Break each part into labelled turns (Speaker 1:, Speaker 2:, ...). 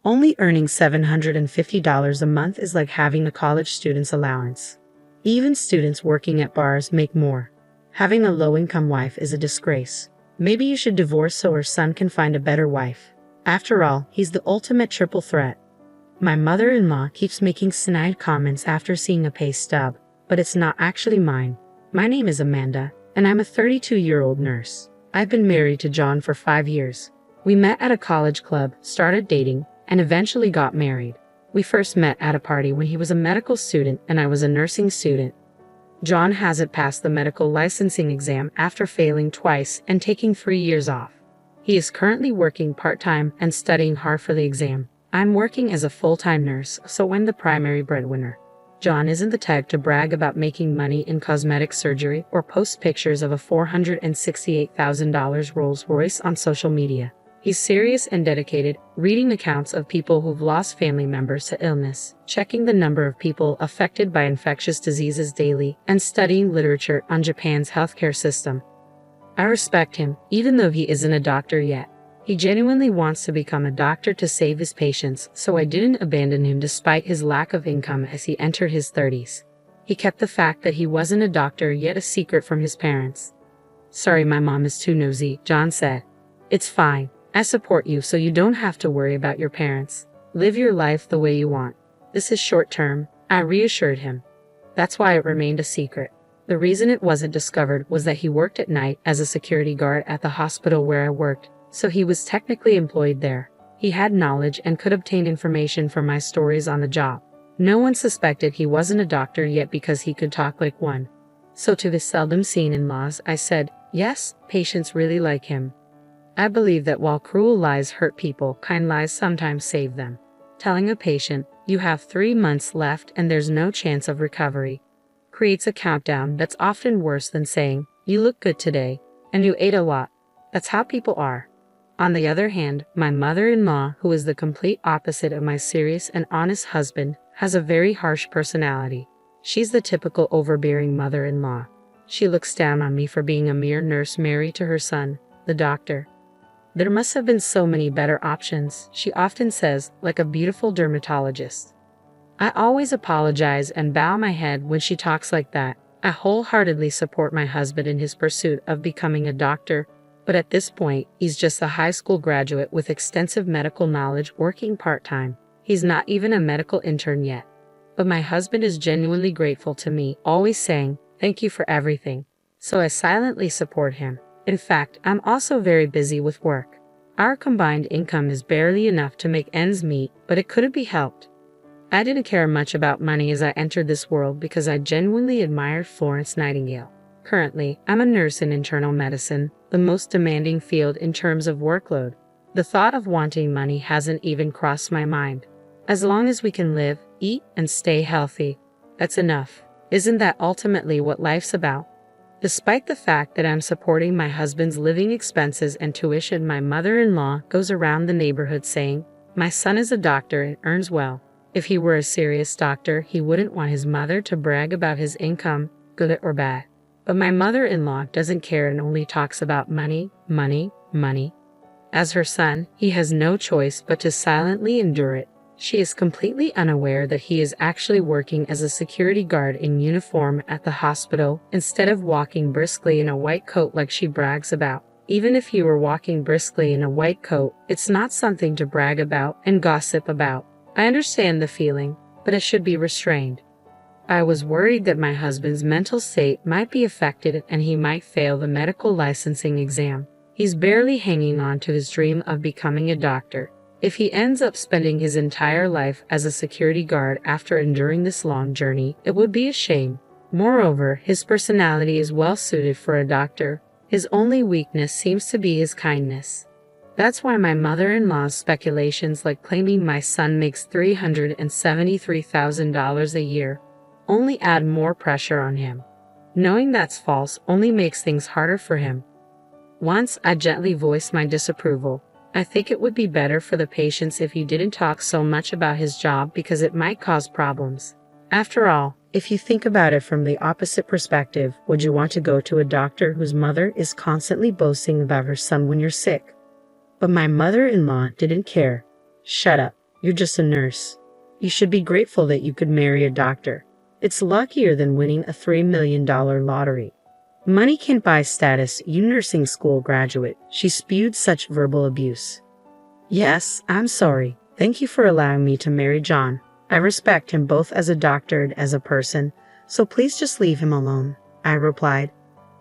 Speaker 1: Only earning $750 a month is like having a college student's allowance. Even students working at bars make more. Having a low-income wife is a disgrace. Maybe you should divorce so her son can find a better wife. After all, he's the ultimate triple threat. My mother-in-law keeps making snide comments after seeing a pay stub, but it's not actually mine. My name is Amanda, and I'm a 32-year-old nurse. I've been married to John for 5 years. We met at a college club, started dating, and eventually got married. We first met at a party when he was a medical student and I was a nursing student. John hasn't passed the medical licensing exam after failing twice and taking 3 years off. He is currently working part-time and studying hard for the exam. I'm working as a full-time nurse, so I'm the primary breadwinner. John isn't the type to brag about making money in cosmetic surgery or post pictures of a $468,000 Rolls-Royce on social media. He's serious and dedicated, reading accounts of people who've lost family members to illness, checking the number of people affected by infectious diseases daily, and studying literature on Japan's healthcare system. I respect him, even though he isn't a doctor yet. He genuinely wants to become a doctor to save his patients, so I didn't abandon him despite his lack of income as he entered his 30s. He kept the fact that he wasn't a doctor yet a secret from his parents. "Sorry, my mom is too nosy," John said. "It's fine. I support you so you don't have to worry about your parents. Live your life the way you want. This is short term," I reassured him. That's why it remained a secret. The reason it wasn't discovered was that he worked at night as a security guard at the hospital where I worked, so he was technically employed there. He had knowledge and could obtain information from my stories on the job. No one suspected he wasn't a doctor yet because he could talk like one. So to the seldom seen in-laws, I said, yes, patients really like him. I believe that while cruel lies hurt people, kind lies sometimes save them. Telling a patient, "You have 3 months left and there's no chance of recovery," creates a countdown that's often worse than saying, "You look good today, and you ate a lot." That's how people are. On the other hand, my mother-in-law, who is the complete opposite of my serious and honest husband, has a very harsh personality. She's the typical overbearing mother-in-law. She looks down on me for being a mere nurse married to her son, the doctor. "There must have been so many better options," she often says, like a beautiful dermatologist. I always apologize and bow my head when she talks like that. I wholeheartedly support my husband in his pursuit of becoming a doctor, but at this point, he's just a high school graduate with extensive medical knowledge working part-time. He's not even a medical intern yet. But my husband is genuinely grateful to me, always saying, "Thank you for everything." So I silently support him. In fact, I'm also very busy with work. Our combined income is barely enough to make ends meet, but it couldn't be helped. I didn't care much about money as I entered this world because I genuinely admired Florence Nightingale. Currently, I'm a nurse in internal medicine, the most demanding field in terms of workload. The thought of wanting money hasn't even crossed my mind. As long as we can live, eat, and stay healthy, that's enough. Isn't that ultimately what life's about? Despite the fact that I'm supporting my husband's living expenses and tuition, my mother-in-law goes around the neighborhood saying, "My son is a doctor and earns well." If he were a serious doctor, he wouldn't want his mother to brag about his income, good or bad. But my mother-in-law doesn't care and only talks about money, money, money. As her son, he has no choice but to silently endure it. She is completely unaware that he is actually working as a security guard in uniform at the hospital instead of walking briskly in a white coat like she brags about. Even if he were walking briskly in a white coat, it's not something to brag about and gossip about. I understand the feeling, but it should be restrained. I was worried that my husband's mental state might be affected and he might fail the medical licensing exam. He's barely hanging on to his dream of becoming a doctor. If he ends up spending his entire life as a security guard after enduring this long journey, it would be a shame. Moreover, his personality is well suited for a doctor. His only weakness seems to be his kindness. That's why my mother-in-law's speculations like claiming my son makes $373,000 a year only add more pressure on him. Knowing that's false only makes things harder for him. Once I gently voiced my disapproval. "I think it would be better for the patients if you didn't talk so much about his job because it might cause problems." After all, if you think about it from the opposite perspective, would you want to go to a doctor whose mother is constantly boasting about her son when you're sick? But my mother-in-law didn't care. "Shut up. You're just a nurse. You should be grateful that you could marry a doctor. It's luckier than winning a $3 million lottery. Money can't buy status, you nursing school graduate. She spewed such verbal abuse. Yes, I'm sorry. Thank you for allowing me to marry John. I respect him both as a doctor and as a person, so please just leave him alone, I replied.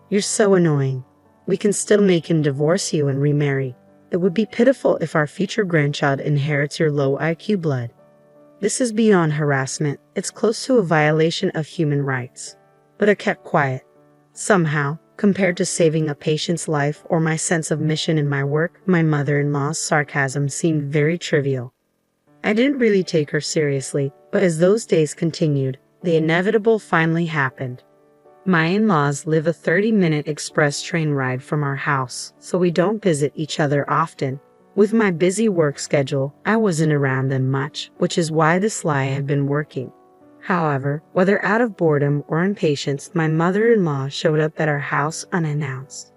Speaker 1: You're so annoying. We can still make him divorce you and remarry. It would be pitiful if our future grandchild inherits your low IQ blood. This is beyond harassment. It's close to a violation of human rights. But I kept quiet. Somehow, compared to saving a patient's life or my sense of mission in my work, my mother-in-law's sarcasm seemed very trivial. I didn't really take her seriously, but as those days continued, the inevitable finally happened. My in-laws live a 30-minute express train ride from our house, so we don't visit each other often. With my busy work schedule, I wasn't around them much, which is why this lie had been working. However, whether out of boredom or impatience, my mother-in-law showed up at our house unannounced.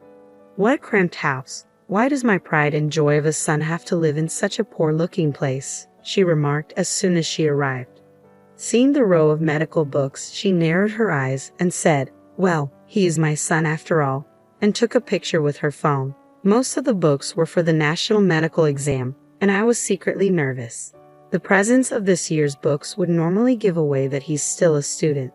Speaker 1: What a cramped house. Why does my pride and joy of a son have to live in such a poor-looking place? She remarked as soon as she arrived. Seeing the row of medical books, she narrowed her eyes and said, "Well, he is my son after all," and took a picture with her phone. Most of the books were for the national medical exam, and I was secretly nervous. The presence of this year's books would normally give away that he's still a student.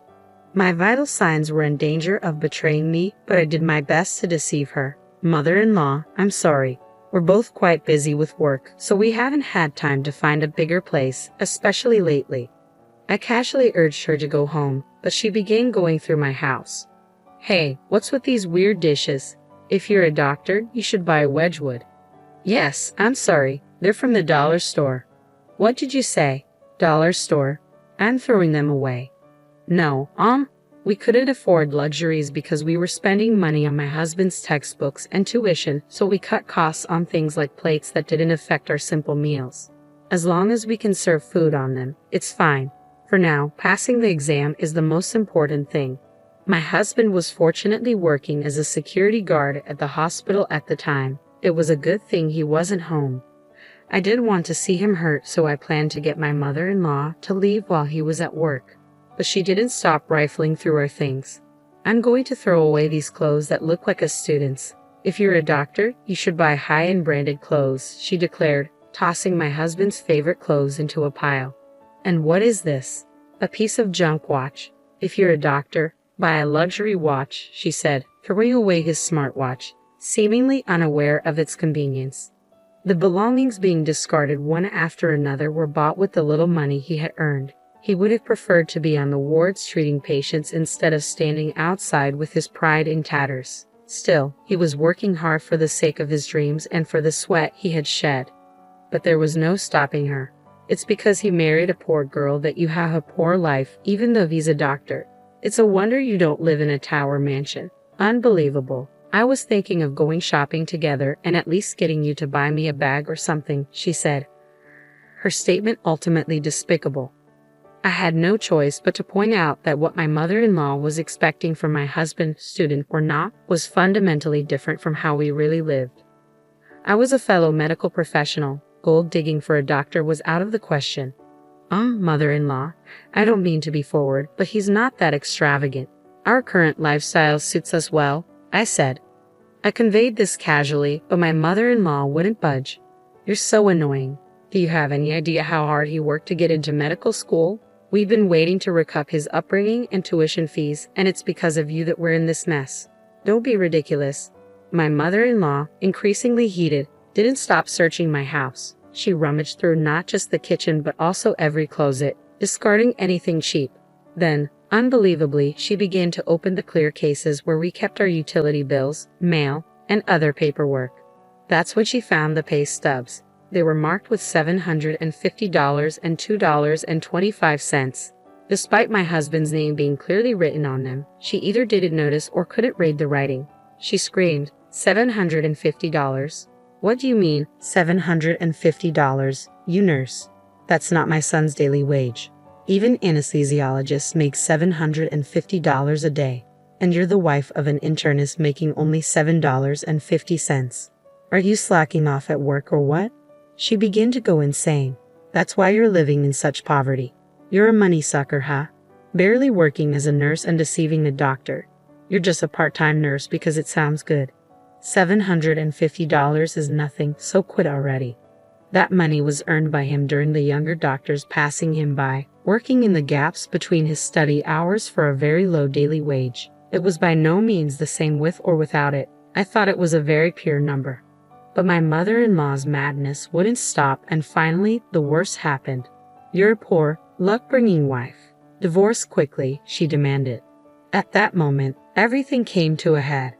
Speaker 1: My vital signs were in danger of betraying me, but I did my best to deceive her. Mother-in-law, I'm sorry. We're both quite busy with work, so we haven't had time to find a bigger place, especially lately. I casually urged her to go home, but she began going through my house. Hey, what's with these weird dishes? If you're a doctor, you should buy Wedgwood. Yes, I'm sorry. They're from the dollar store. What did you say? Dollar store? I'm throwing them away. No, we couldn't afford luxuries because we were spending money on my husband's textbooks and tuition, so we cut costs on things like plates that didn't affect our simple meals. As long as we can serve food on them, it's fine. For now, passing the exam is the most important thing. My husband was fortunately working as a security guard at the hospital at the time. It was a good thing he wasn't home. I didn't want to see him hurt, so I planned to get my mother-in-law to leave while he was at work. But she didn't stop rifling through our things. I'm going to throw away these clothes that look like a student's. If you're a doctor, you should buy high-end branded clothes, she declared, tossing my husband's favorite clothes into a pile. And what is this? A piece of junk watch. If you're a doctor, buy a luxury watch, she said, throwing away his smartwatch, seemingly unaware of its convenience. The belongings being discarded one after another were bought with the little money he had earned. He would have preferred to be on the wards treating patients instead of standing outside with his pride in tatters. Still, he was working hard for the sake of his dreams and for the sweat he had shed. But there was no stopping her. It's because he married a poor girl that you have a poor life, even though he's a doctor. It's a wonder you don't live in a tower mansion. Unbelievable. I was thinking of going shopping together and at least getting you to buy me a bag or something, she said. Her statement ultimately despicable. I had no choice but to point out that what my mother-in-law was expecting from my husband, student or not, was fundamentally different from how we really lived. I was a fellow medical professional. Gold digging for a doctor was out of the question. Mother-in-law, I don't mean to be forward, but he's not that extravagant. Our current lifestyle suits us well, I said. I conveyed this casually, but my mother-in-law wouldn't budge. You're so annoying. Do you have any idea how hard he worked to get into medical school? We've been waiting to recoup his upbringing and tuition fees, and it's because of you that we're in this mess. Don't be ridiculous. My mother-in-law, increasingly heated, didn't stop searching my house. She rummaged through not just the kitchen but also every closet, discarding anything cheap. Then, unbelievably, she began to open the clear cases where we kept our utility bills, mail, and other paperwork. That's when she found the pay stubs. They were marked with $750 and $2.25. Despite my husband's name being clearly written on them, she either didn't notice or couldn't read the writing. She screamed, $750? What do you mean, $750? You nurse. That's not my son's daily wage. Even anesthesiologists make $750 a day, and you're the wife of an internist making only $7.50. Are you slacking off at work or what? She began to go insane. That's why you're living in such poverty. You're a money sucker, huh? Barely working as a nurse and deceiving the doctor. You're just a part-time nurse because it sounds good. $750 is nothing, so quit already. That money was earned by him during the younger doctors passing him by, working in the gaps between his study hours for a very low daily wage. It was by no means the same with or without it. I thought it was a very pure number. But my mother-in-law's madness wouldn't stop, and finally, the worst happened. You're a poor, luck-bringing wife. Divorce quickly, she demanded. At that moment, everything came to a head.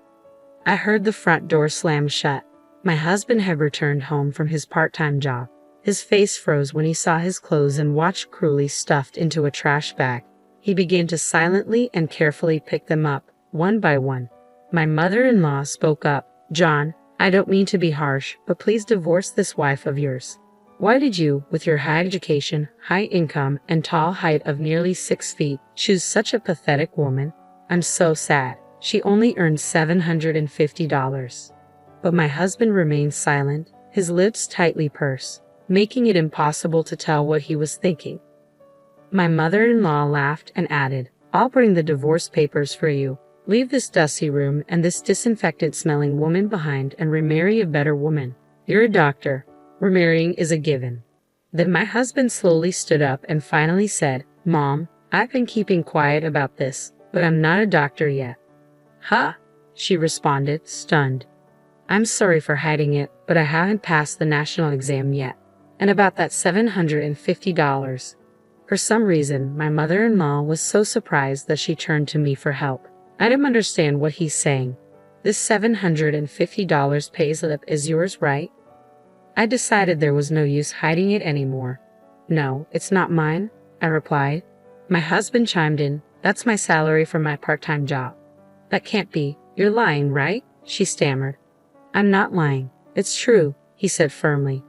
Speaker 1: I heard the front door slam shut. My husband had returned home from his part-time job. His face froze when he saw his clothes and watch cruelly stuffed into a trash bag. He began to silently and carefully pick them up, one by one. My mother-in-law spoke up. John, I don't mean to be harsh, but please divorce this wife of yours. Why did you, with your high education, high income, and tall height of nearly 6 feet, choose such a pathetic woman? I'm so sad. She only earned $750. But my husband remained silent, his lips tightly pursed, making it impossible to tell what he was thinking. My mother-in-law laughed and added, I'll bring the divorce papers for you. Leave this dusty room and this disinfectant-smelling woman behind and remarry a better woman. You're a doctor. Remarrying is a given. Then my husband slowly stood up and finally said, Mom, I've been keeping quiet about this, but I'm not a doctor yet. Huh? She responded, stunned. I'm sorry for hiding it, but I haven't passed the national exam yet. And about that $750. For some reason, my mother-in-law was so surprised that she turned to me for help. I didn't understand what he's saying. This $750 pay slip is yours, right? I decided there was no use hiding it anymore. No, it's not mine, I replied. My husband chimed in, that's my salary for my part-time job. That can't be. You're lying, right? She stammered. I'm not lying. It's true, he said firmly.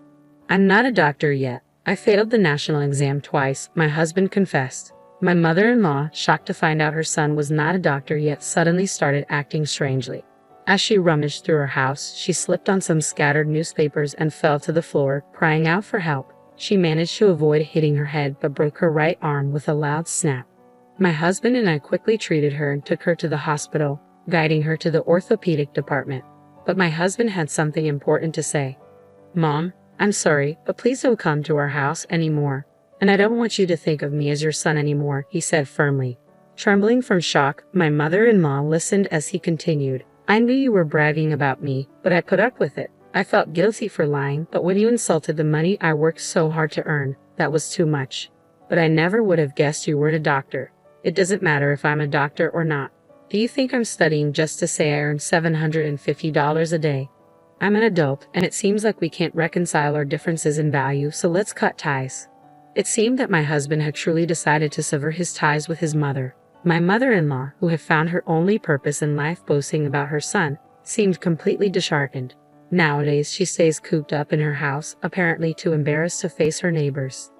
Speaker 1: I'm not a doctor yet. I failed the national exam twice, my husband confessed. My mother-in-law, shocked to find out her son was not a doctor yet, suddenly started acting strangely. As she rummaged through her house, she slipped on some scattered newspapers and fell to the floor, crying out for help. She managed to avoid hitting her head but broke her right arm with a loud snap. My husband and I quickly treated her and took her to the hospital, guiding her to the orthopedic department. But my husband had something important to say. Mom, I'm sorry, but please don't come to our house anymore. And I don't want you to think of me as your son anymore, he said firmly. Trembling from shock, my mother-in-law listened as he continued. I knew you were bragging about me, but I put up with it. I felt guilty for lying, but when you insulted the money I worked so hard to earn, that was too much. But I never would have guessed you weren't a doctor. It doesn't matter if I'm a doctor or not. Do you think I'm studying just to say I earn $750 a day? I'm an adult, and it seems like we can't reconcile our differences in value, so let's cut ties. It seemed that my husband had truly decided to sever his ties with his mother. My mother-in-law, who had found her only purpose in life boasting about her son, seemed completely disheartened. Nowadays, she stays cooped up in her house, apparently too embarrassed to face her neighbors.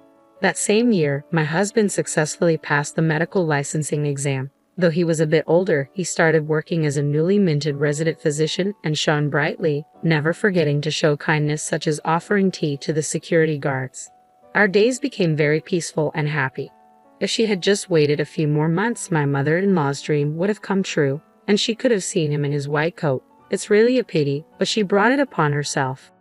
Speaker 1: That same year, my husband successfully passed the medical licensing exam. Though he was a bit older, he started working as a newly minted resident physician and shone brightly, never forgetting to show kindness such as offering tea to the security guards. Our days became very peaceful and happy. If she had just waited a few more months, my mother-in-law's dream would have come true, and she could have seen him in his white coat. It's really a pity, but she brought it upon herself.